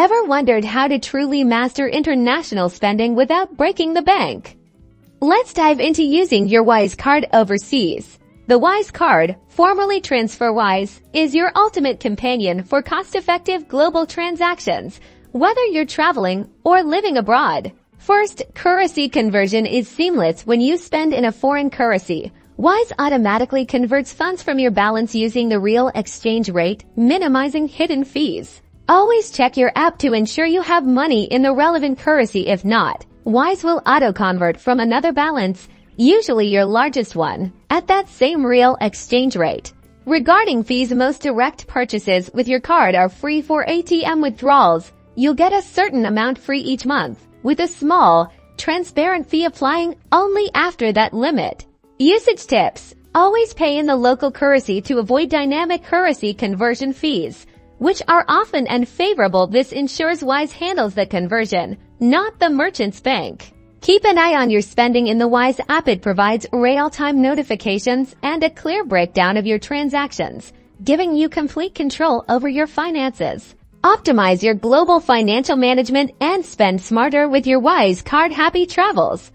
Ever wondered how to truly master international spending without breaking the bank? Let's dive into using your Wise card overseas. The Wise card, formerly TransferWise, is your ultimate companion for cost-effective global transactions, whether you're traveling or living abroad. First, currency conversion is seamless when you spend in a foreign currency. Wise automatically converts funds from your balance using the real exchange rate, minimizing hidden fees. Always check your app to ensure you have money in the relevant currency. If not, Wise will auto-convert from another balance, usually your largest one, at that same real exchange rate. Regarding fees, most direct purchases with your card are free. For ATM withdrawals, you'll get a certain amount free each month, with a small, transparent fee applying only after that limit. Usage tips: always pay in the local currency to avoid dynamic currency conversion fees, which are often unfavorable. This ensures Wise handles the conversion, not the merchant's bank. Keep an eye on your spending in the Wise app. It provides real-time notifications and a clear breakdown of your transactions, giving you complete control over your finances. Optimize your global financial management and spend smarter with your Wise card. Happy travels!